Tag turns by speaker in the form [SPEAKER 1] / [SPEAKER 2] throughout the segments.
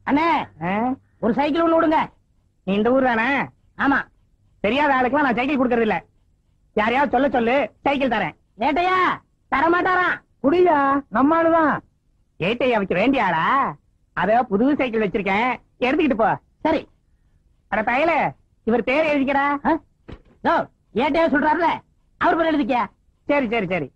[SPEAKER 1] அண்ணே ஒரு சைக்கிள் ஒண்ணு விடுங்க.
[SPEAKER 2] நீ இந்த ஊர் தானே?
[SPEAKER 1] ஆமா.
[SPEAKER 2] தெரியாத ஆளுக்குலாம் நான் சைக்கிள் கொடுக்கறது இல்ல. யாரையாவது சொல்ல சொல்லு, சைக்கிள் தரேன்.
[SPEAKER 1] ஏட்டையா தரமாட்டாராம்.
[SPEAKER 2] குடியா, நம்ம ஆளுதான். ஏட்டையா வைக்க வேண்டிய ஆளா? அத புது சைக்கிள் வச்சிருக்கேன், எடுத்துக்கிட்டு போ.
[SPEAKER 1] சரி.
[SPEAKER 2] அட பயல, இவர் பேர் எழுதிக்கிறா.
[SPEAKER 1] ஏட்டையா சொல்றாருல, அவர் பேர் எழுதிக்க.
[SPEAKER 2] சரி சரி சரி.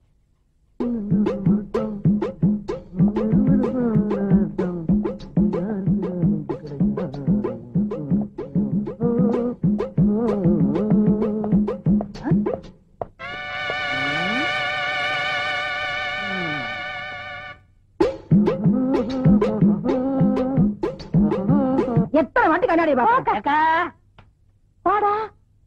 [SPEAKER 1] எத்தனை வாட்டி கண்ணாடி பாப்பா?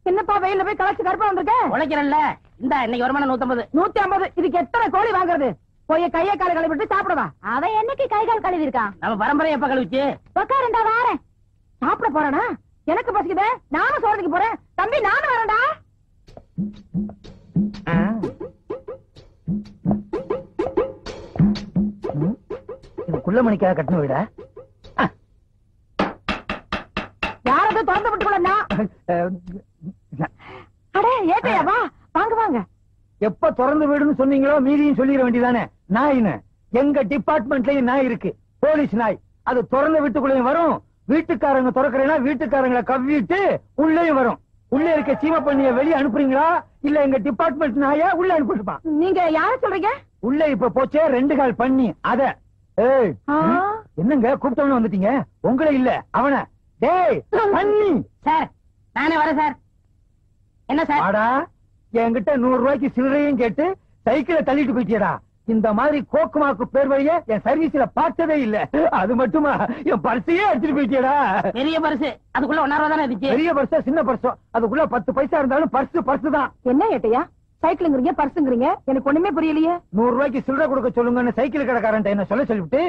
[SPEAKER 1] என்னப்பா வெயில போய் கலச்சு கருப்பா வந்திருக்க? உழைக்கிறல்ல, இந்த இன்னைக்கு வருமானம் 150. 150. இதுக்கு எத்தனை கோழி வாங்குறது? போய் கையை காலை கழுவிட்டு சாப்பிடுவா. அவன் என்னைக்கு கை கால் கழுவி இருக்கான்? நம்ம பரம்பரை எப்ப கழுவிச்சு? உட்காருண்டா, வாரேன். சாப்பிட போறானா? எனக்கு பசிக்குதே, நானும் சோறதுக்கு போறேன். தம்பி நானும் வரேன்டா.
[SPEAKER 2] குள்ள மணிக்காக கட்டணும் விட
[SPEAKER 1] யாரது திறந்து விட்டுக்கொள்ளா? அடே ஏட்டையா, வா வாங்க வாங்க.
[SPEAKER 2] எப்ப திறந்து வீடுன்னு சொன்னீங்களோ மீதியும் சொல்லிட வேண்டியதானே. நாயின்னு எங்க டிபார்ட்மெண்ட்லயும் நாய் இருக்கு, போலீஸ் நாய். அது திறந்த வீட்டுக்குள்ளேயும் வரும், வீட்டுக்காரங்க திறக்கிறேன்னா வீட்டுக்காரங்களை கவ்விட்டு உள்ளேயும் வரும். உள்ள இருக்க சீம பண்ணிய வெளியே அனுப்புறீங்களா இல்ல எங்க டிபார்ட்மெண்ட் நாயா உள்ள அனுப்பிட்டுப்பான்?
[SPEAKER 1] நீங்க யார சொல்றீங்க?
[SPEAKER 2] உள்ள இப்ப போச்சே 2 கால் பண்ணி அத. ஏய் என்னங்க கூப்பிட்டவன வந்துட்டீங்க? உங்களை இல்ல அவன. டேய் பண்ணி.
[SPEAKER 1] சார் நானே வரேன் சார். என்ன சார்?
[SPEAKER 2] ஆடா, என்கிட்ட 100 ரூபாய்க்கு சில்லறையும் கேட்டு சைக்கிளை தள்ளிட்டு போயிட்டியடா. இந்த மாதிரி கோக்குமாக்கு பேர் வழிய என் சர்வீஸ்ல பார்த்ததே இல்ல. அது மட்டுமா, என் பர்சையே எடுத்துட்டு போயிட்டியடா.
[SPEAKER 1] பெரிய பர்ஸ், அதுக்குள்ள 1 ரூபா தானே இருந்துச்சு.
[SPEAKER 2] பெரிய பர்ஸா சின்ன பர்ஸோ, அதுக்குள்ள 10 பைசா இருந்தாலும் பர்ஸ் தான்.
[SPEAKER 1] என்ன ஏட்டையா சைக்கிள்ங்கிறீங்க பர்ஸுங்கிறீங்க? எனக்கு ஒண்ணுமே புரியலையே.
[SPEAKER 2] 100 ரூபாய்க்கு சில்லறை கொடுக்க சொல்லுங்கன்னு சைக்கிள் கடைக்காரன் என்ன சொல்லிவிட்டு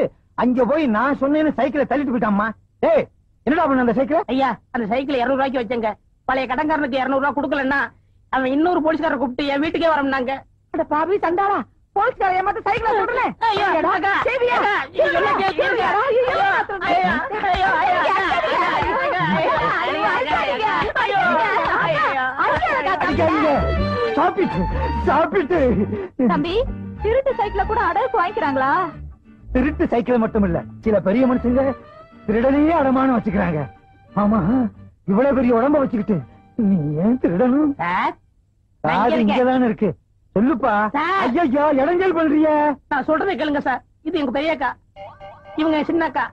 [SPEAKER 2] அங்க போய் நான் சொன்னேன்னு சைக்கிளை தள்ளிட்டு போயிட்டாமா. ஏய் என்னடா பண்ண அந்த சைக்கிள்?
[SPEAKER 1] ஐயா அந்த சைக்கிள் 200 ரூபாய்க்கு வச்சங்க. பழைய கடன்காரனுக்கு 200 ரூபாய் கொடுக்கலன்னா அவன் இன்னொரு போலீஸ்காரரை கூப்பிட்டு என் வீட்டுக்கே வரம்னாங்க. அட பாவி சண்டாளா, போலீஸ்கார ஏமாத்த சைக்கிளை சொல்றே. ஐயோ சேவியா என்ன கேக்குறீங்க?
[SPEAKER 2] சாப்பிட்டு
[SPEAKER 1] தம்பி, திருட்டு சைக்கிள கூட அடகு வாங்கிக்கிறாங்களா?
[SPEAKER 2] திருட்டு சைக்கிள் மட்டும் இல்ல, சில பெரிய மனுஷங்க திருடனையே அடமானம் வச்சுக்கிறாங்க. ஆமா, இவ்வளவு பெரிய உடம்ப வச்சுக்கிட்டு நீ ஏன் திருடணும்? இங்கதானே இருக்கு, சொல்லுப்பா. ஐயா இடைஞ்சல் பண்றிய?
[SPEAKER 1] நான் சொல்றதை கேளுங்க சார். இது எங்க பெரிய அக்கா, இவங்க சின்ன அக்கா.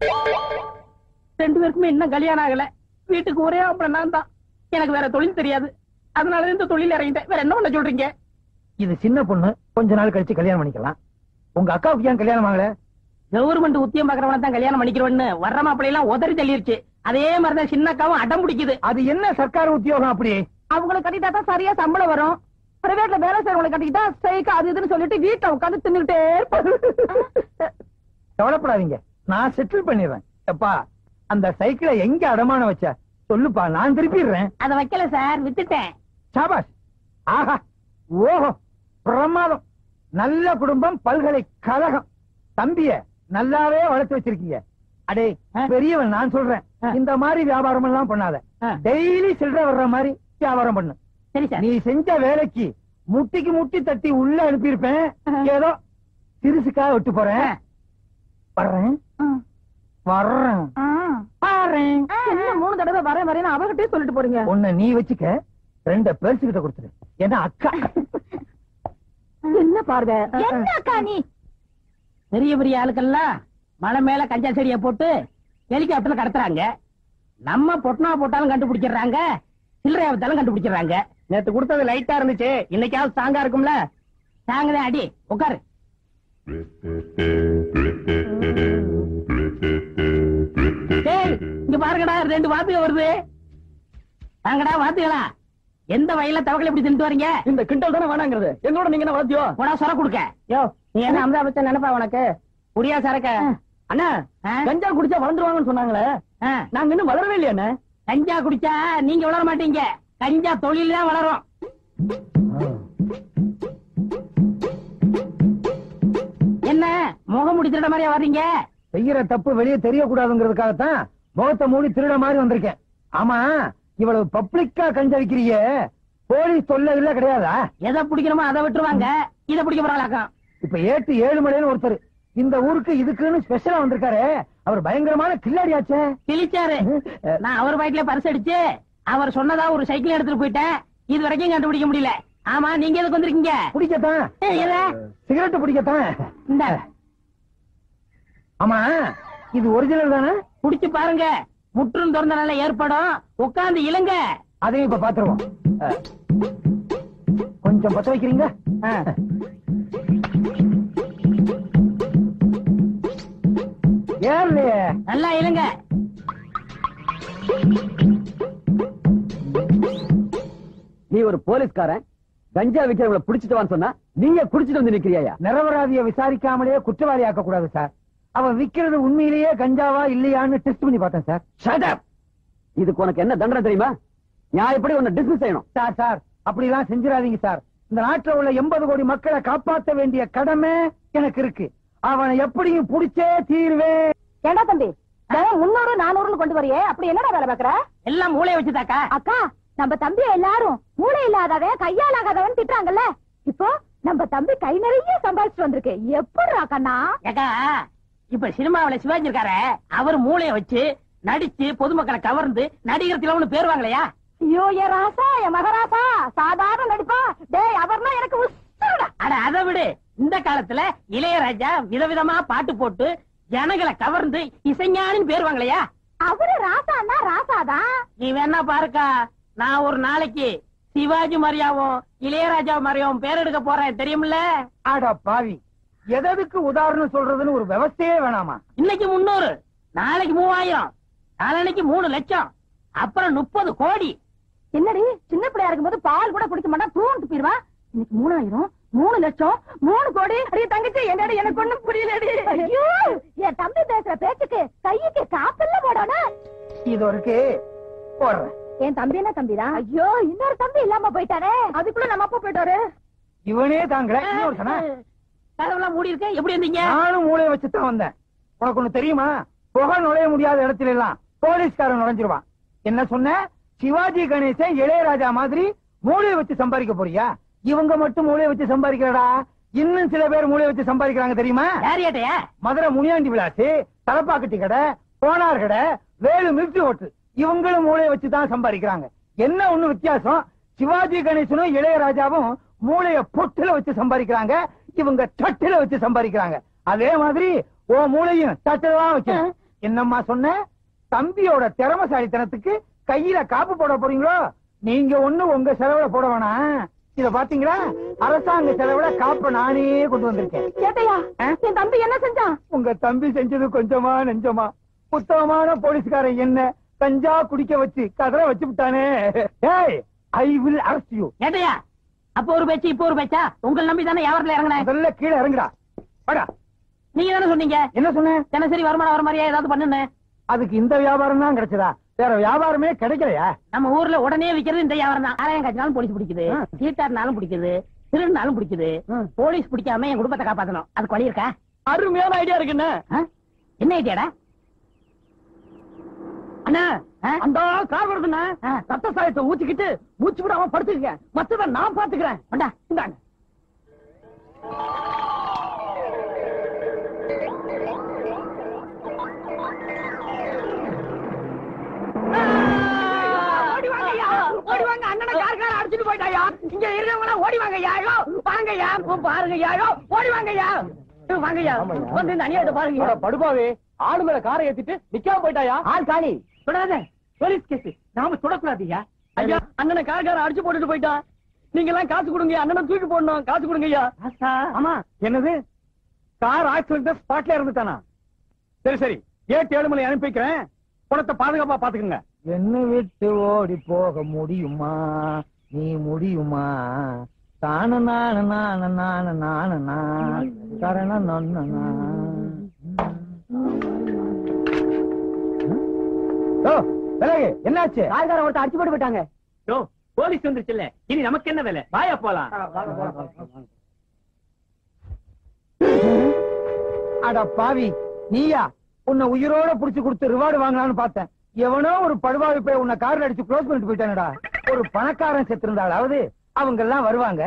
[SPEAKER 1] 2 பேருக்குமே இன்னும் கல்யாணம் ஆகல. வீட்டுக்கு ஒரே அப்புறம் நான் தான். எனக்கு வேற தொழில் தெரியாது, அதனால இந்த தொழில் இறங்கிட்டேன். வேற என்ன பண்ண சொல்றீங்க?
[SPEAKER 2] இது சின்ன பொண்ணு, கொஞ்ச நாள் கழிச்சு கல்யாணம் பண்ணிக்கலாம். உங்க அக்காவுக்கு ஏன் கல்யாணம் ஆகல?
[SPEAKER 1] கவர்மெண்ட் உத்தியம் பாக்குறவன தான் கல்யாணம் பண்ணிக்கிறவன்னு வர்ற மாப்பிள்ளை எல்லாம் உதறி தள்ளிருச்சு. அதே மாதிரிதான் சின்ன அக்காவும் அடம் பிடிக்குது.
[SPEAKER 2] அது என்ன சர்க்கார் உத்தியோகம் அப்படி?
[SPEAKER 1] அவங்களை கட்டிட்டா தான் சரியா சம்பளம் வரும். பிரைவேட்ல வேலை செய்யறவங்களை கட்டிக்கிட்டா ஸ்ட்ரைக் அது இதுன்னு சொல்லிட்டு வீட்டுல உட்காந்து தின்னுட்டே இருப்பாரு.
[SPEAKER 2] கவலைப்படாதீங்க, நான் செட்டில் பண்ணிடுறேன். அப்பா அந்த சைக்கிளை எங்க அடமானம் வச்ச சொல்லுப்பா, நான் திருப்பிடுறேன்.
[SPEAKER 1] அத வைக்கல சார், வித்துட்டேன்.
[SPEAKER 2] சாபாஷ். ஆஹா, ஓஹோ, பிரமாதம். நல்ல குடும்பம், பல்கலைக்கழகம். தம்பிய நல்லாவே வளர்த்து வச்சிருக்கீங்க. அடே பெரியவன், நான் சொல்றேன், இந்த மாதிரி வியாபாரம் எல்லாம் பண்ணாத. டெய்லி சில்லறை வர்ற மாதிரி வியாபாரம் பண்ணு.
[SPEAKER 1] சரி சார்.
[SPEAKER 2] நீ செஞ்ச வேலைக்கு முட்டிக்கு முட்டி தட்டி உள்ள அனுப்பியிருப்பேன். ஏதோ சிறுசுக்காக விட்டு போறேன். வர்றேன் வர்றேன் வர்றேன்.
[SPEAKER 1] என்ன 3 தடவை வரேன் வரேன்னு அவகிட்டே சொல்லிட்டு போறீங்க?
[SPEAKER 2] ஒண்ணு நீ வச்சுக்க, 2 பெருசுகிட்ட கொடுத்துரு. ஏன்னா அக்கா.
[SPEAKER 1] என்ன பாருங்க, என்ன அக்கா நீ? பெரிய பெரிய ஆளுக்கெல்லாம் மலை மேல கஞ்சா செடியை போட்டு ஹெலிகாப்டர்ல கடத்துறாங்க. நம்ம பொட்டனா போட்டாலும் கண்டுபிடிச்சிடுறாங்க, சில்லறையா வித்தாலும் கண்டுபிடிச்சிடுறாங்க. நேத்து கொடுத்தது லைட்டா இருந்துச்சு, இன்னைக்காவது ஸ்ட்ராங்கா இருக்கும்ல. ஸ்ட்ராங்கதான் அடி. உட்காரு. இங்க பாருங்கடா, 2 வாத்துக வருது. வாங்கடா வாத்துகளா. எந்த வயல தவக்கலை இப்படி தின்ட்டு வரீங்க?
[SPEAKER 2] இந்த கிண்டல் தானே வேணாங்கிறது. எங்களோட நீங்க என்ன வாத்தியோ?
[SPEAKER 1] போடா சொர கொடுக்க. யோ நீ என்ன அமிதா பச்சன் நினைப்பா உனக்கு? புரியா சரக்க?
[SPEAKER 2] அண்ணா கஞ்சா குடிச்சா வளர்ந்துருவாங்கன்னு சொன்னாங்களே, நாங்க இன்னும் வளரவே இல்லையா அண்ணா?
[SPEAKER 1] கஞ்சா குடிச்சா நீங்க வளர மாட்டீங்க, கஞ்சா தொழில் தான் வளரும். என்ன முகம் முடி திருட மாதிரியா வர்றீங்க?
[SPEAKER 2] செய்யற தப்பு வெளியே தெரியக்கூடாதுங்கிறதுக்காகத்தான் முகத்தை மூடி திருட மாதிரி வந்திருக்கேன். ஆமா, இவ்வளவு பப்ளிக்கா கஞ்சா விக்கிறீங்க, போலீஸ் தொல்லை இல்ல கிடையாதா?
[SPEAKER 1] எதை பிடிக்கணுமோ அதை விட்டுருவாங்க, இதை பிடிக்க போறாளாக்கம்.
[SPEAKER 2] இப்ப ஏட்டு ஏழுமலைன்னு ஒருத்தர் இந்த ஊருக்கு இதுக்குன்னு ஸ்பெஷலா வந்திருக்காரு. அவர் பயங்கரமான கில்லாடியாச்சே.
[SPEAKER 1] கிழிச்சாரு. நான் அவர் பாக்கெட்ல பரிசு அடிச்சு அவர் சொன்னதா ஒரு சைக்கிள் எடுத்துட்டு போயிட்டேன். இது வரைக்கும் கண்டுபிடிக்க முடியல. ஆமா, நீங்க எதுக்கு வந்திருக்கீங்க?
[SPEAKER 2] பிடிக்கத்தான். சிகரெட் பிடிக்கத்தான்.
[SPEAKER 1] இந்த
[SPEAKER 2] ஆமா, இது ஒரிஜினல் தானே?
[SPEAKER 1] குடிச்சு பாருங்க, முற்றும் திறந்தனால ஏற்படும். உட்கார்ந்து இழுங்க.
[SPEAKER 2] அதையும் இப்ப பாத்துருவோம். கொஞ்சம் பத்த வைக்கிறீங்க? ஏர்லையே.
[SPEAKER 1] நல்லா இழுங்க.
[SPEAKER 3] நீ ஒரு போலீஸ்காரன், கஞ்சா விக்கிறவங்களை பிடிச்சிட்டு வான்னு சொன்னா நீங்க குடிச்சிட்டு வந்து நிக்கிறியா?
[SPEAKER 2] நிரபராதியை விசாரிக்காமலே குற்றவாளி ஆக்க கூடாது சார். அவன் விக்கிறது உண்மையிலேயே கஞ்சாவா இல்லையான்னு டெஸ்ட் பண்ணி பார்த்தேன் சார்.
[SPEAKER 3] Shut up! இதுக்கு உனக்கு என்ன தண்டனை தெரியுமா? நியாயப்படி உன்னை டிஸ்மிஸ் செய்யணும்.
[SPEAKER 2] சார் அப்படிலாம் செஞ்சிடாதீங்க சார். இந்த நாட்டுல உள்ள 80 கோடி மக்களை காப்பாற்ற வேண்டிய கடமை எனக்கு இருக்கு. அவனை எப்படியும் புடிச்சே தீர்வேன்.
[SPEAKER 4] ஏண்டா தம்பி, 300 400 கொண்டு வரையே, அப்படி என்னடா வேலை பாக்குற?
[SPEAKER 1] எல்லாம் மூளைய வச்சுதாக்கா.
[SPEAKER 4] அக்கா, நம்ம தம்பி எல்லாரும் மூளை இல்லாதவன் கையால் ஆகாதவன் திட்டுறாங்கல்ல. இப்போ நம்ம தம்பி கை நிறைய சம்பாதிச்சு வந்திருக்கு. எப்படி கண்ணா?
[SPEAKER 1] ஏக்கா, இப்ப சினிமாவில சிவாஜி இருக்காரு, அவர் மூளைய வச்சு நடிச்சு பொதுமக்களை கவர்ந்து நடிகர் திலகம்னு பேர் வாங்கலையா?
[SPEAKER 4] ஐயோ, என் ராசா, என் மகராசா, சாதாரண நடிப்பா. டேய், அவர்னா எனக்கு உசுருடா.
[SPEAKER 1] அட அதை விடு. இந்த காலத்துல இளையராஜா விதவிதமா பாட்டு போட்டு ஜனங்களை கவர்ந்து இசைஞானின்னு பேர் வாங்கலையா?
[SPEAKER 4] அவரு ராசான்னா ராசாதான்.
[SPEAKER 1] நீ வேணா பாருக்கா, நான் ஒரு நாளைக்கு சிவாஜி மாதிரியாவும் இளையராஜா மாதிரியாவும் பேர் எடுக்க போறேன், தெரியுமில்ல?
[SPEAKER 2] ஆடா பாவி, எதற்கு உதாரணம் சொல்றதுன்னு ஒரு விவசாயே வேணாமா?
[SPEAKER 1] இன்னைக்கு 300, நாளைக்கு 3000, நாளைக்கு 3 லட்சம், அப்புறம் 30 கோடி.
[SPEAKER 4] என்னடி, சின்ன பிள்ளையா இருக்கும்போது பால் கூட குடிக்க மாட்டான், தூண்டு போயிருவா. இன்னைக்கு 3000, 3 லட்சம், 3 கோடி. அடியே தங்கச்சி, என்னடி எனக்கு ஒண்ணும் புரியலடி. ஐயோ, என் தம்பி பேசுற பேச்சுக்கு கைக்கு காப்பெல்லாம் போடணும்.
[SPEAKER 2] இது இருக்கு, போடுறேன்.
[SPEAKER 4] என் தம்பி என்ன தம்பிதான்? ஐயோ, இன்னொரு தம்பி இல்லாம போயிட்டாரே. அதுக்குள்ள நம்ம அப்பா போயிட்டாரு.
[SPEAKER 2] இவனே தாங்கல. இன்னொருத்தனா?
[SPEAKER 1] கதவெல்லாம் மூடி இருக்க, எப்படி இருந்தீங்க?
[SPEAKER 2] நானும் மூளையை வச்சுதான் வந்தேன். உனக்கு ஒண்ணு தெரியுமா? புகை நுழைய முடியாத இடத்துல எல்லாம் போலீஸ்காரன் நுழைஞ்சிருவான். என்ன சொன்ன? சிவாஜி கணேசன் இளையராஜா மாதிரி மூளையை வச்சு சம்பாதிக்க போறியா? இவங்க மட்டும் மூளையை வச்சு சம்பாதிக்கிறடா. இன்னும் சில பேர் மூளையை வச்சு சம்பாதிக்கிறாங்க தெரியுமா?
[SPEAKER 1] யார் ஏட்டையா?
[SPEAKER 2] மதுரை முனியாண்டி விலாசு, தலப்பாக்கட்டி கடை, போனார் கடை, வேலு மில்ட்ரி ஹோட்டல், இவங்களும் மூளையை வச்சுதான் சம்பாதிக்கிறாங்க. என்ன ஒண்ணு வித்தியாசம்? சிவாஜி கணேசனும் இளையராஜாவும் மூளைய பொட்டுல வச்சு சம்பாதிக்கிறாங்க, இவங்க தட்டுல வச்சு சம்பாதிக்கிறாங்க. அதே மாதிரி ஓ மூளையும் தட்டுல தான் வைக்கணும். என்னம்மா சொன்ன? தம்பியோட திறமசாலித்தனத்துக்கு கையில காப்பு போட போறீங்களோ? நீங்க ஒண்ணு உங்க செலவுல போட வேணாம். இத பாத்தீங்களா, அரசாங்க செலவுல காப்ப நானே கொண்டு வந்திருக்கேன்.
[SPEAKER 4] கேட்டையா, என் தம்பி என்ன செஞ்சான்?
[SPEAKER 2] உங்க தம்பி செஞ்சது கொஞ்சமா நெஞ்சமா? உத்தமமான போலீஸ்காரன் என்ன கஞ்சா குடிக்க வச்சு கதற வச்சு விட்டானே. ஏய், ஐ வில் அரெஸ்ட் யூ.
[SPEAKER 1] ஏட்டையா, அப்ப ஒரு பேச்சு இப்ப ஒரு பேச்சா? உங்களை நம்பி தானே வியாபாரத்துல இறங்கினேன்.
[SPEAKER 2] முதல்ல கீழே இறங்குடா. வாடா.
[SPEAKER 1] நீங்க தானே சொன்னீங்க
[SPEAKER 2] என்ன சொன்னேன்?
[SPEAKER 1] தினசரி வருமானம் வர மாதிரியா ஏதாவது பண்ணுன்னு.
[SPEAKER 2] அதுக்கு இந்த வியாபாரம் தான் கிடைச்சதா? வேற வியாபாரமே கிடைக்கலையா?
[SPEAKER 1] நம்ம ஊர்ல உடனே விக்கிறது இந்த வியாபாரம் தான். ஆலயம் காய்ச்சினாலும் போலீஸ் பிடிக்குது, சீட்டாருனாலும் பிடிக்குது, திருநாளும் பிடிக்குது. போலீஸ் பிடிக்காம என் குடும்பத்தை காப்பாத்தணும். அதுக்கு வழி இருக்கா?
[SPEAKER 3] அருமையான ஐடியா இருக்குன்னு.
[SPEAKER 1] என்ன ஐடியாடா?
[SPEAKER 3] அண்ணா, அந்த கார் வருதுண்ணா. ரத்த சாயத்தை ஊத்திக்கிட்டு மூச்சு விடாம படுத்துக்க, மத்தத நான் பாத்துக்கிறேன். இந்தாங்க.
[SPEAKER 1] ஓடிவாங்க, அண்ணனை கார் அடிச்சுட்டு போயிட்டாயா? இங்க இருக்கவங்க ஓடிவாங்க. யாரோ வாங்கய்யா, பாருங்கய்யா, ஓடிவாங்கய்யா, வாங்கய்யா, வந்து இந்த அநியாயத்தை பாருங்க.
[SPEAKER 3] படுபாவே, ஆளு மேல காரை ஏத்திட்டு நிக்காம போயிட்டாயா?
[SPEAKER 1] ஆள் காலி.
[SPEAKER 3] தொடாத, போலீஸ் கேஸ். நாம தொடக்கூடாதுயா. ஐயா, அண்ணனை கார்கார அடிச்சு போட்டுட்டு போயிட்டான். நீங்க எல்லாம் காசு கொடுங்க, அண்ணனை தூக்கி போடணும். காசு கொடுங்க ஐயா.
[SPEAKER 2] ஆமா. என்னது? கார் ஆக்சிடென்ட் ஸ்பாட்ல இருந்துட்டானா? சரி சரி, 7 அனுப்பி வைக்கிறேன். பணத்தை பாதுகாப்பா பாத்துக்கங்க. என்ன விட்டு ஓடி போக முடியுமா? நீ முடியுமா? தான நான நான நான நான கரண நொன்னா. என்னாச்சு?
[SPEAKER 1] கார்கார ஒருத்தர் அடிச்சு போட்டு போயிட்டாங்க.
[SPEAKER 3] போலீஸ் வந்துருச்சுல்ல, இனி நமக்கு என்ன வேலை? வாயா போலாம்.
[SPEAKER 2] அட பாவி, நீயா? உன்னை உயிரோட புடிச்சு கொடுத்து ரிவார்டு வாங்கலாம்னு பார்த்தேன். எவனோ ஒரு படுவாவி போய் உன்னை கார்ல அடிச்சு க்ளோஸ் பண்ணிட்டு போயிட்டானடா. ஒரு பணக்காரன் செத்திருந்தாலாவது அவங்க எல்லாம் வருவாங்க,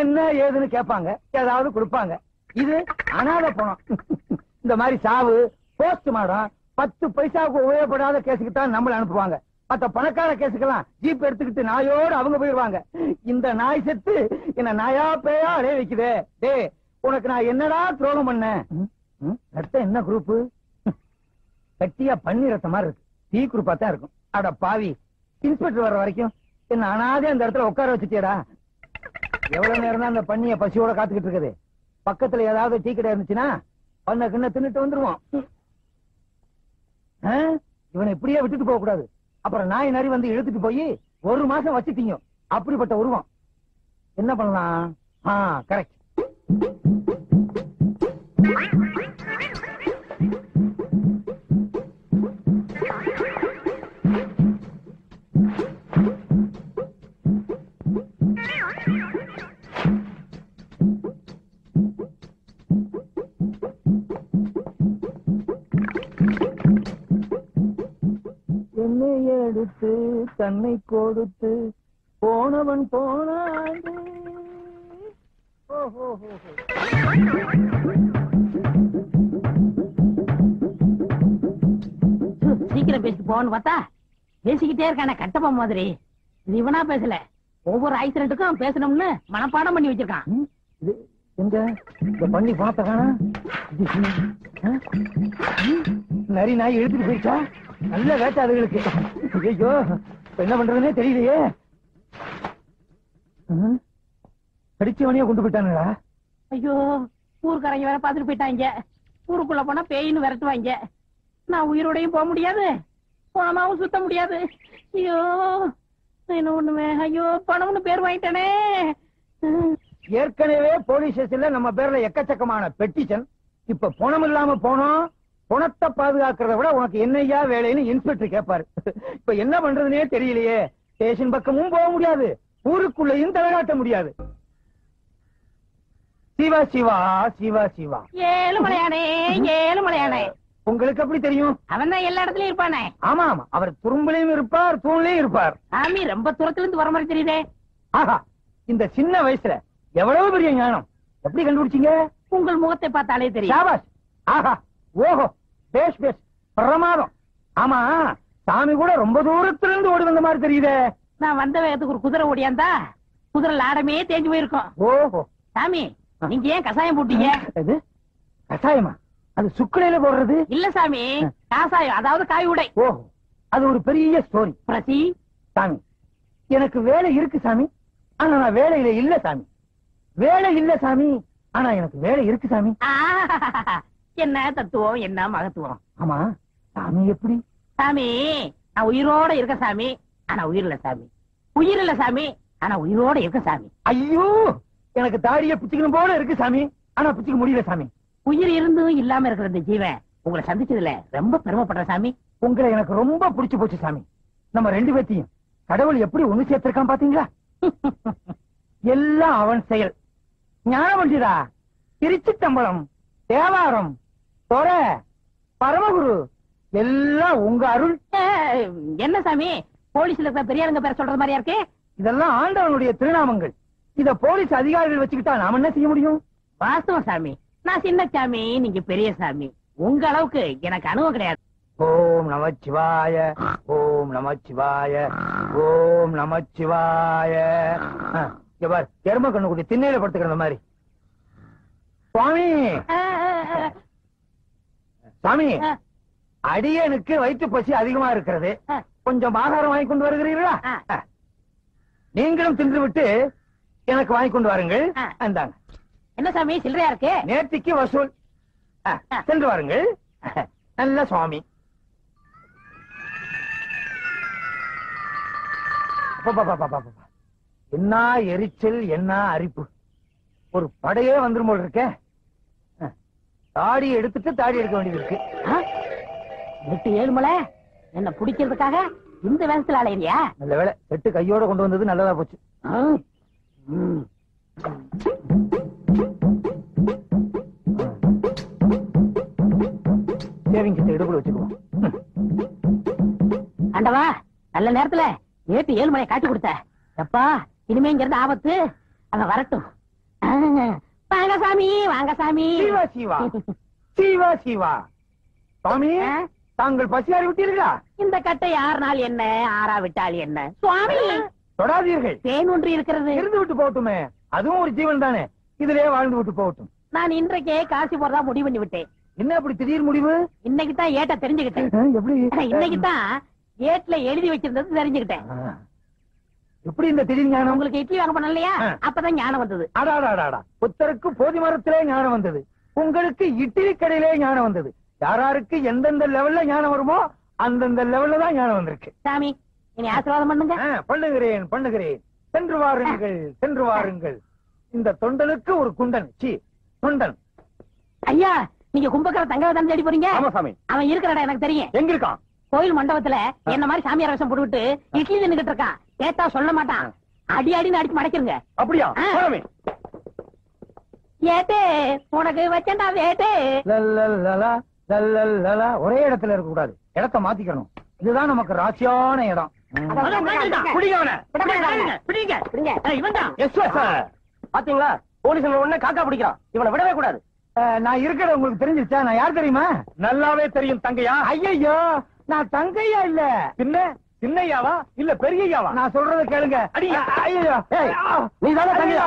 [SPEAKER 2] என்ன ஏதுன்னு கேட்பாங்க, ஏதாவது கொடுப்பாங்க. இது அனாதை பணம். இந்த மாதிரி சாவு, போஸ்ட் மாடம், 10 பைசாவுக்கு உபயோகப்படாத கேஸுக்கு தான் நம்மள அனுப்புவாங்க. மத்த பணக்கார கேஸுக்கெல்லாம் ஜீப் எடுத்துக்கிட்டு நாயோடு அவங்க போயிருவாங்க. இந்த நாய் செத்து என்ன நாயா பேயா அடைய வைக்குதே. டே, உனக்கு நான் என்னடா துரோகம் பண்ணேன்? அடுத்த என்ன குரூப்? கட்டியா பன்னி ரத்த மாதிரி இருக்கு. டீ குரூப்பா தான் இருக்கும். அட பாவி, இன்ஸ்பெக்டர் வர்ற வரைக்கும் என்ன அனாதே அந்த இடத்துல உட்கார வச்சுட்டியடா. எவ்வளவு நேரம் தான் அந்த பண்ணிய பசியோட காத்துக்கிட்டு இருக்குது. பக்கத்துல ஏதாவது டீ கடை இருந்துச்சுன்னா பண்ண கிண்ண தின்னுட்டு வந்துருவோம். இவனை இப்படியே விட்டுட்டு போக கூடாது. அப்புறம் நாய் நரி வந்து இழுத்துட்டு போய் 1 மாசம் வச்சுட்டீங்க. அப்படிப்பட்ட உருவம். என்ன பண்ணலாம்? கரெக்ட். என்னை எடுத்து தன்னை கொடுத்து போனவன் போனாண்டு.
[SPEAKER 1] சீக்கிரம் பேசிட்டு போன்னு பார்த்தா பேசிக்கிட்டே இருக்கான கட்டப்பா மாதிரி. இது இவனா பேசல, ஒவ்வொரு ஆக்சிடென்ட்டுக்கும் பேசணும்னு மனப்பாடம் பண்ணி வச்சிருக்கான்.
[SPEAKER 2] எங்க இந்த பண்ணி பணத்தை காணா? நரி நாய் இழுத்துட்டு போயிடுச்சா? நல்ல வேட்டை அதுகளுக்கு. ஐயோ, என்ன பண்றதுன்னே தெரியலையே. கடிச்சவனையே கொண்டு போயிட்டானுங்களா?
[SPEAKER 1] ஐயோ, ஊருக்காரங்க வேற பாத்துட்டு போயிட்டாங்க. ஊருக்குள்ள போனா பேயின்னு விரட்டுவாங்க. நான் உயிரோடையும் போக முடியாது, பணமாவும் சுத்த முடியாது. ஐயோ, என்ன ஒண்ணுமே. ஐயோ, பணம்னு பேர் வாங்கிட்டானே.
[SPEAKER 2] ஏற்கனவே போலீஸ் ஸ்டேஷன்ல நம்ம பேர்ல எக்கச்சக்கமான பெட்டிஷன். இப்ப பணம் இல்லாம போனோம். பணத்தை பாதுகாக்கிறத விட உனக்கு என்னையா வேலைன்னு இன்ஸ்பெக்டர் கேட்பாரு. இப்ப என்ன பண்றதுன்னே தெரியலையே. ஸ்டேஷன் பக்கமும் போக முடியாது, ஊருக்குள்ளேயும் தலைகாட்ட முடியாது. சிவா சிவா சிவா சிவா.
[SPEAKER 1] ஏழுமலையானே, ஏழுமலையானே.
[SPEAKER 2] உங்களுக்கு எப்படி தெரியும்?
[SPEAKER 1] அவன் தான் எல்லா இடத்துலயும் இருப்பானே.
[SPEAKER 2] ஆமா ஆமா, அவர் துரும்புலையும் இருப்பார், தூண்லையும் இருப்பார்.
[SPEAKER 1] சாமி ரொம்ப தூரத்துல இருந்து வர மாதிரி தெரியுதே.
[SPEAKER 2] ஆஹா, இந்த சின்ன வயசுல எவ்வளவு பெரிய ஞானம். எப்படி கண்டுபிடிச்சீங்க?
[SPEAKER 1] உங்கள் முகத்தை பார்த்தாலே தெரியும்.
[SPEAKER 2] சாபாஷ். ஆஹா, ஓஹோ, பேஷ் பேஷ், பிரமாதம். ஆமா, சாமி கூட ரொம்ப தூரத்துல இருந்து ஓடி வந்த மாதிரி தெரியுதே.
[SPEAKER 1] நான் வந்த வேகத்துக்கு ஒரு குதிரை ஓடியாந்தா குதிரை லாடமே தேஞ்சு போயிருக்கும்.
[SPEAKER 2] ஓஹோ.
[SPEAKER 1] சாமி, நீங்க ஏன் கசாயம் போட்டீங்க?
[SPEAKER 2] அது கசாயமா? அது சுக்குலையில போடுறது
[SPEAKER 1] இல்ல சாமி, காசாயம், அதாவது காய் உடை.
[SPEAKER 2] ஓஹோ, அது ஒரு பெரிய ஸ்டோரி.
[SPEAKER 1] பிரசி,
[SPEAKER 2] சாமி, எனக்கு வேலை இருக்கு சாமி, ஆனா நான் வேலையில இல்ல சாமி. வேலை இல்ல சாமி, ஆனா எனக்கு வேலை இருக்கு சாமி.
[SPEAKER 1] என்ன தத்துவம், என்ன மகத்துவம்.
[SPEAKER 2] ஆமா, சாமி எப்படி?
[SPEAKER 1] சாமி, நான் உயிரோட இருக்க சாமி, ஆனா உயிர் இல்ல சாமி. உயிர் இல்ல சாமி, ஆனா உயிரோட இருக்க சாமி.
[SPEAKER 2] ஐயோ, எனக்கு தாடிய பிச்சுக்கணும் போல இருக்கு சாமி, ஆனா பிச்சுக்க முடியல சாமி.
[SPEAKER 1] உயிர் இருந்தும் இல்லாம இருக்கிற இந்த ஜீவன் உங்களை சந்திச்சதுல ரொம்ப பெருமைப்படுற சாமி.
[SPEAKER 2] உங்களை எனக்கு ரொம்ப பிடிச்சு போச்சு சாமி. நம்ம 2 பேத்தையும் கடவுள் எப்படி ஒண்ணு சேர்த்திருக்கான் பாத்தீங்களா? எல்லாம் அவன் செயல். ஞானவண்டிதா, திருச்சி தம்பளம், தேவாரம், தொர, பரமகுரு எல்லாம் உங்க அருள்.
[SPEAKER 1] என்ன சாமி, போலீஸ்ல இருக்கிற பெரியாருங்க பேர சொல்றது மாதிரியா இருக்கு?
[SPEAKER 2] இதெல்லாம் ஆண்டவனுடைய திருநாமங்கள். இத போலீஸ் அதிகாரிகள் வச்சுக்கிட்டா நாம என்ன செய்ய முடியும்?
[SPEAKER 1] வாஸ்தவம் சாமி, நான் சின்ன சாமி, நீங்க பெரிய சாமி. உங்க அளவுக்கு எனக்கு அனுபவம் கிடையாது.
[SPEAKER 2] ஓம் நமச்சிவாய, ஓம் நமச்சிவாய, ஓம் நமச்சிவாய. எரும கண்ணு குட்டி திண்ணையில படுத்துக்கிற மாதிரி. சுவாமி, சாமி, அடியனுக்கு வயிற்று பசி அதிகமா இருக்கிறது, கொஞ்சம் ஆகாரம் வாங்கி கொண்டு வருகிறீர்களா? நீங்களும் தின்று விட்டு எனக்கு வாங்கி கொண்டு வாருங்கள். இந்தாங்க.
[SPEAKER 1] என்ன சாமி சில்லறையா இருக்கு?
[SPEAKER 2] நேர்த்திக்கு வசூல். சென்று வாருங்கள். நல்ல சுவாமி. என்ன எரிச்சல், என்ன அரிப்பு. ஒரு படையே வந்துரும் போல இருக்க. தாடி எடுத்துட்டு தாடி எடுக்க வேண்டியது இருக்கு.
[SPEAKER 1] 8-7 மலை என்ன பிடிக்கிறதுக்காக இந்த வேகத்துல அலையிறியா?
[SPEAKER 2] நல்ல வேலை, செட்டு கையோட கொண்டு வந்தது நல்லதா போச்சு. சேவிங்ஸ் எடுப்புல வச்சுக்குவோம்.
[SPEAKER 1] ஆண்டவா, நல்ல நேரத்துல நேத்து 7 மணியை காட்டி கொடுத்த. எப்பா, இனிமே இங்க இருந்து ஆபத்து. அவன் வரட்டும். வாங்க சாமி, வாங்க சாமி.
[SPEAKER 2] சீவா சீவா சீவா சீவா. சுவாமி, தாங்கள் பசியாறி விட்டீர்களா?
[SPEAKER 1] இந்த கட்டை 6 நாள் என்ன, 6 விட்டால் என்ன சுவாமி?
[SPEAKER 2] தொடாதீர்கள்.
[SPEAKER 1] தேன் ஒன்று இருக்கிறது.
[SPEAKER 2] இருந்து விட்டு போகட்டுமே, அதுவும் ஒரு ஜீவன் தானே, இதிலே வாழ்ந்து விட்டு போகட்டும்.
[SPEAKER 1] நான் இன்றைக்கே காசி போறதா முடிவு பண்ணி விட்டேன்.
[SPEAKER 2] என்ன அப்படி திடீர் முடிவு?
[SPEAKER 1] இன்னைக்கு தான் ஏட்ட தெரிஞ்சுக்கிட்டேன்.
[SPEAKER 2] எப்படி?
[SPEAKER 1] இன்னைக்கு தான் ஏட்ல எழுதி வச்சிருந்தது தெரிஞ்சுக்கிட்டேன்.
[SPEAKER 2] எப்படி இந்த திடீர் ஞானம்?
[SPEAKER 1] உங்களுக்கு இட்லி வாங்க பண்ண இல்லையா, அப்பதான் ஞானம் வந்தது.
[SPEAKER 2] அடாடாடாடா, புத்தருக்கு போதி மரத்திலே ஞானம் வந்தது, உங்களுக்கு இட்லி கடையிலே ஞானம் வந்தது. யாராருக்கு எந்தெந்த லெவல்ல ஞானம் வருமோ அந்தந்த லெவல்ல தான் ஞானம் வந்திருக்கு.
[SPEAKER 1] சாமி, இனி ஆசீர்வாதம் பண்ணுங்க.
[SPEAKER 2] பண்ணுகிறேன் பண்ணுகிறேன். சென்று வாருங்கள் சென்று வாருங்கள். இந்த தொண்டனுக்கு ஒரு குண்டன். சி தொண்டன்.
[SPEAKER 1] ஐயா, நீங்க கும்பகர தங்கவை தான் தேடி போறீங்க?
[SPEAKER 2] ஆமா சாமி.
[SPEAKER 1] அவன் இருக்கிற இடம் எனக்கு தெரியும்.
[SPEAKER 2] எங்க இருக்கான்?
[SPEAKER 1] கோயில் மண்டபத்துல என்ன மாதிரி சாமியார் வேஷம் போட்டுவிட்டு இட்லி தின்னுகிட்டு இருக்கான். கேட்டா சொல்ல மாட்டான். அடி அடின்னு அடிச்சு மடக்கிருங்க.
[SPEAKER 2] அப்படியா? சாமி.
[SPEAKER 1] ஏட்டே, உனக்கு வச்சண்டா வேட்டே.
[SPEAKER 2] லல்லலலா, லல்லலலா. ஒரே இடத்துல இருக்க கூடாது, இடத்தை மாத்திக்கணும். இதுதான் நமக்கு ராசியான இடம்.
[SPEAKER 3] பாத்தீங்களா, போலீஸ் உடனே காக்கா பிடிக்கிறான். இவனை விடவே கூடாது.
[SPEAKER 2] நான் இருக்கிற உங்களுக்கு தெரிஞ்சிருச்சா? நான் யார் தெரியுமா?
[SPEAKER 3] நல்லாவே தெரியும் தங்கையா.
[SPEAKER 2] ஐயோ, நான் தங்கையா இல்ல.
[SPEAKER 3] பின்ன சின்னையாவா இல்ல பெரியயாவா?
[SPEAKER 2] நான் சொல்றத கேளுங்க. ஐயோ,
[SPEAKER 3] நீ தானே தங்கையா?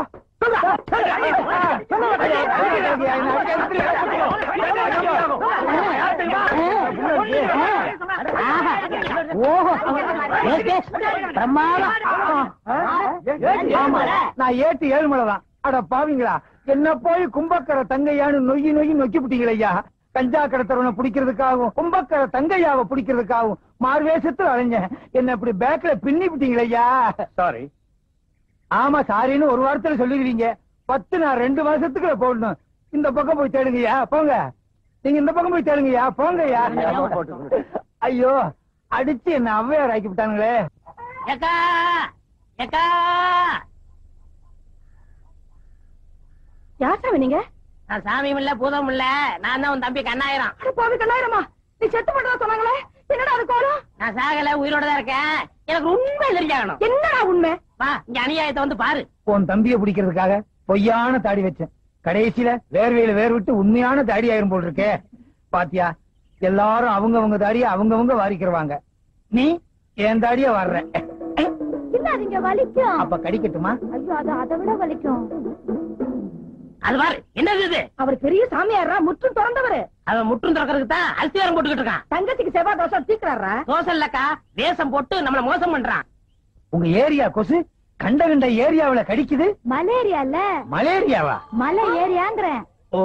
[SPEAKER 2] நான் ஏட்டு 7 மலை தான். அட பாவீங்களா, என்ன போய் கும்பக்கர தங்கையான்னு நொய்யி நொய்யி நொக்கி விட்டீங்களா ஐயா? கஞ்சா கடத்தவனை பிடிக்கிறதுக்காகவும் கும்பக்கர தங்கையாவை பிடிக்கிறதுக்காகவும் மார்வேஷத்துல அலைஞ்ச என்ன இப்படி பேக்ல பின்னி விட்டீங்களா ஐயா?
[SPEAKER 3] சாரி.
[SPEAKER 2] ஆமா, சாரின்னு ஒரு வாரத்துல சொல்லிடுவீங்க. 10 நான் 2 மாசத்துக்குள்ள போடணும். இந்த பக்கம் போய் தேடுங்கய்யா, போங்க. நீங்க இந்த பக்கம் போய் தேடுங்கய்யா, போங்கய்யா. ஐயோ, அடிச்சு என்ன ஔவையார் ஆக்கி விட்டானுங்களே.
[SPEAKER 1] ஏக்கா, ஏக்கா.
[SPEAKER 4] யார் சாமி நீங்க?
[SPEAKER 1] நான் சாமியும் இல்ல பூதமும் இல்ல, நான் தான் உன் தம்பி கண்ணாயிரம்.
[SPEAKER 4] பாவி கண்ணாயிரமா, நீ செத்து போட்டதா சொன்னாங்களே, என்னடா அது கோலம்?
[SPEAKER 1] நான் சாகல, உயிரோட தான் இருக்கேன். எனக்கு உண்மை தெரிஞ்சாகணும்.
[SPEAKER 4] என்னடா உண்மை?
[SPEAKER 1] வா, இங்க அநியாயத்தை வந்து பாரு.
[SPEAKER 2] உன் தம்பியை பிடிக்கிறதுக்காக பொய்யான தாடி வச்சேன். கடைசியில வேர்வையில வேர் விட்டு உண்மையான தாடி ஆயிரும் போல் இருக்கே. பாத்தியா, எல்லாரும் அவங்கவங்க தாடிய அவங்கவங்க வாரிக்கிறவாங்க. நீ என் தாடிய வர்ற.
[SPEAKER 4] இல்ல, அது இங்க வலிக்கும்.
[SPEAKER 2] அப்ப கடிக்கட்டுமா?
[SPEAKER 4] ஐயோ, அது அதை விட வலிக்கும்.
[SPEAKER 1] அது பாரு, என்னது இது?
[SPEAKER 4] அவர் பெரிய சாமியாரா, முற்றும் திறந்தவரு.
[SPEAKER 1] அவன் முற்றும் திறக்கிறதுக்கு தான் அல்சியாரம் போட்டுக்கிட்டு இருக்கான்.
[SPEAKER 4] தங்கச்சிக்கு செவ்வாய் தோசை தீக்குறாரா?
[SPEAKER 1] தோசை இல்லக்கா, வேஷம் போட்டு நம்மள மோசம் பண்றான்.
[SPEAKER 2] உங்க ஏரியா கொசு கண்ட கண்ட ஏரியாவுல கடிக்குது.
[SPEAKER 4] மலேரியா இல்ல,
[SPEAKER 2] மலேரியாவா?
[SPEAKER 4] மலை ஏரியாங்கிறேன்.
[SPEAKER 2] ஓ,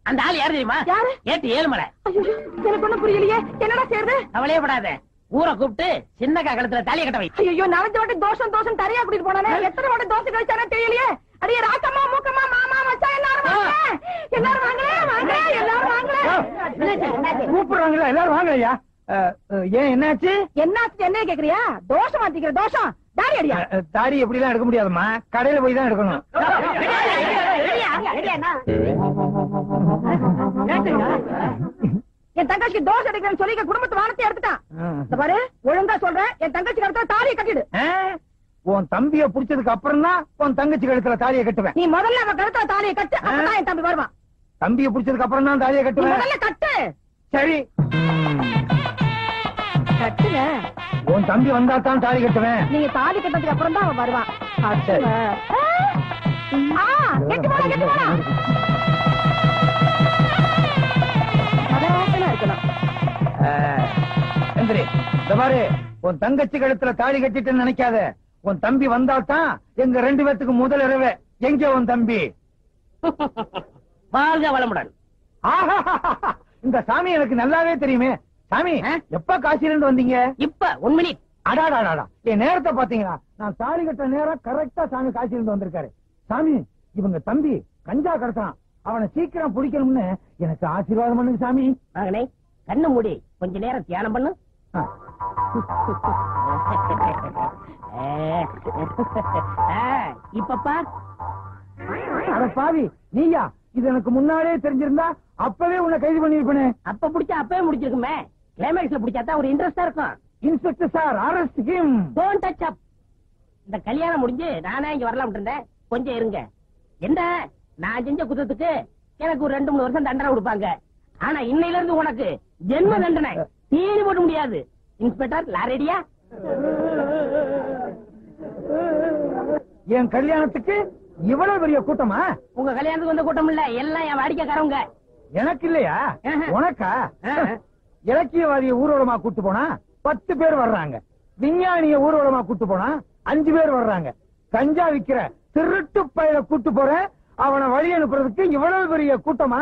[SPEAKER 1] அந்த ஆள் யாரு தெரியுமா?
[SPEAKER 4] யாரு?
[SPEAKER 1] ஏட்டு 7 மலை.
[SPEAKER 4] ஐயோ, எனக்கு ஒண்ணும் புரியலையே, என்னடா செய்யறது?
[SPEAKER 1] கவலையே படாத, ஊரை கூப்பிட்டு சின்னக்கா கழுத்துல தாலிய கட்ட வை.
[SPEAKER 4] ஐயோ, 4 வாட்டி தோஷம் தோஷம் தரையா கூட்டிட்டு போனானே, எத்தனை வாட்டி தோசை கழிச்சானே தெரியலையே. அடியே ராக்கம்மா, மூக்கம்மா, மாமா, மச்சான், எல்லாரும் வாங்க, எல்லாரும் வாங்களே, வாங்க, எல்லாரும் வாங்களே.
[SPEAKER 2] கூப்பிடுறாங்களா? எல்லாரும் வாங்க ஐயா. ஏன் என்னாச்சு?
[SPEAKER 4] என்னாச்சு என்ன கேக்குறியா? தோஷம் மாத்திக்கிற தோஷம். தாடி அடியா?
[SPEAKER 2] தாடி எப்படி எல்லாம் எடுக்க முடியாதுமா, கடையில போய் தான் எடுக்கணும்.
[SPEAKER 4] என் தங்கச்சிக்கு தோசை எடுக்கிறேன்னு சொல்லி குடும்பத்து வானத்தை எடுத்துட்டான். இந்த பாரு, ஒழுங்கா சொல்றேன், என் தங்கச்சி கழுத்துல தாலியை கட்டிடு.
[SPEAKER 2] உன் தம்பிய புடிச்சதுக்கு அப்புறம் தான் உன் தங்கச்சி கழுத்துல தாலியை கட்டுவேன்.
[SPEAKER 4] நீ முதல்ல அவன் கழுத்துல தாலியை கட்டு, அப்பதான் என் தம்பி வருவான்.
[SPEAKER 2] தம்பிய புடிச்சதுக்கு அப்புறம் தான் தாலியை
[SPEAKER 4] நீ
[SPEAKER 2] கட்டுவேன்.
[SPEAKER 4] முதல்ல கட்டு.
[SPEAKER 2] சரி,
[SPEAKER 4] கட்டுங்க.
[SPEAKER 2] உன் தம்பி வந்தா தான் தாலி கட்டுவேன்.
[SPEAKER 4] நீங்க தாலி கட்டதுக்கு அப்புறம் தான் அவன் வருவான். கட்டுங்க. கெட்டு போடா, கெட்டு போடா. அதான் இருக்கணும்.
[SPEAKER 2] எந்திரி. இந்த பாரு, உன் தங்கச்சி கழுத்துல தாலி கட்டிட்டு நினைக்காத. உன் தம்பி வந்தா தான் எங்க 2 பேத்துக்கு முதல் இரவே. எங்க உன் தம்பி?
[SPEAKER 1] வாழ்க வளமுடன்.
[SPEAKER 2] இந்த சாமி எனக்கு நல்லாவே தெரியுமே. சாமி, எப்ப காசில இருந்து வந்தீங்க?
[SPEAKER 1] இப்ப 1 மினிட்.
[SPEAKER 2] அடாடாடா, என் நேரத்தை பாத்தீங்களா? நான் தாலி கட்ட நேரம் கரெக்டா சாமி காசில இருந்து வந்திருக்காரு. சாமி, இவங்க தம்பி கஞ்சா கடத்தான், அவனை சீக்கிரம் பிடிக்கணும்னு எனக்கு ஆசீர்வாதம் பண்ணுங்க சாமி.
[SPEAKER 1] மகனே, கண்ணு மூடி கொஞ்ச நேரம் தியானம் பண்ணு. இப்ப பார்.
[SPEAKER 2] அட பாவி, நீயா? இது எனக்கு முன்னாலே தெரிஞ்சிருந்தா அப்பவே உன்னை கைது பண்ணிருப்பேனே.
[SPEAKER 1] அப்ப பிடிச்சா அப்பவே முடிச்சிருக்குமே. கிளைமேக்ஸ்ல பிடிச்சாதான் ஒரு இன்ட்ரெஸ்டா இருக்கும்.
[SPEAKER 2] Inspector sir, arrest him.
[SPEAKER 1] Don't touch up. இந்த கல்யாணம் முடிஞ்சு நானே இங்க வரலாம் இருந்தேன். கொஞ்சம் இருங்க. என்ன நான் செஞ்ச குத்தத்துக்கு எனக்கு ஒரு 2-3 வருஷம் தண்டனை கொடுப்பாங்க. ஆனா இன்னையில இருந்து உனக்கு ஜென்ம தண்டனை. தீனி போட முடியாது. இன்ஸ்பெக்டர் லாரடியா?
[SPEAKER 2] என் கல்யாணத்துக்கு இவ்வளவு பெரிய கூட்டமா?
[SPEAKER 1] உங்க கல்யாணத்துக்கு வந்த கூட்டம் இல்ல, எல்லாம் என் வாடிக்கைக்காரவங்க.
[SPEAKER 2] எனக்கு இல்லையா?
[SPEAKER 1] ஆஹா.
[SPEAKER 2] உனக்கா?
[SPEAKER 1] ஆஹா.
[SPEAKER 2] இலக்கியவாதிய ஊர்வலமா கூட்டு போனா 10 பேர் வர்றாங்க. விஞ்ஞானிய ஊர்வலமா கூட்டு போனா 5 பேர் வர்றாங்க. கஞ்சா விக்கிற திருட்டு பயில கூட்டு போறேன், அவனை வழி அனுப்புறதுக்கு இவ்வளவு பெரிய கூட்டமா?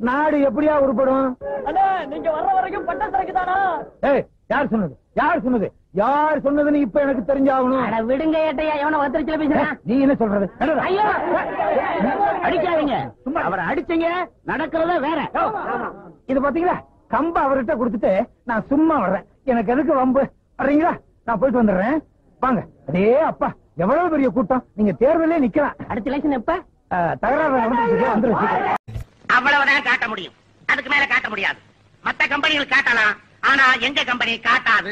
[SPEAKER 2] நாடு எப்படியா உருப்படும்?
[SPEAKER 3] அண்ணா நீங்க வர்ற வரைக்கும் பட்ட சரக்கு தானா?
[SPEAKER 2] ஏய், யார் சொன்னது? யார் சொன்னது? யார் சொன்னதுன்னு இப்ப எனக்கு தெரிஞ்சாகணும்.
[SPEAKER 1] அட விடுங்க ஏட்டையா, எவன வத்திரிச்சல பேசுறான்?
[SPEAKER 2] நீ என்ன சொல்றது? நடுடா.
[SPEAKER 1] ஐயோ அடிக்காதீங்க. அவரை அடிச்சீங்க, நடக்கிறத வேற.
[SPEAKER 2] இது பாத்தீங்களா, கம்ப அவர்கிட்ட கொடுத்துட்டு நான் சும்மா வர்றேன். எனக்கு எதுக்கு வம்பு? வர்றீங்களா? நான் போயிட்டு வந்துடுறேன். வாங்க. அடே அப்பா, எவ்வளவு பெரிய கூட்டம். நீங்க தேர்தலே நிக்கலாம்.
[SPEAKER 1] அடுத்த எலெக்ஷன் எப்ப?
[SPEAKER 2] தகராறு வந்துருச்சு.
[SPEAKER 5] அவ்வளவுதான் காட்ட முடியும். அதுக்கு மேல காட்ட முடியாது. மத்த கம்பெனிகள் காட்டலாம், ஆனா எங்க கம்பெனி காட்டாது.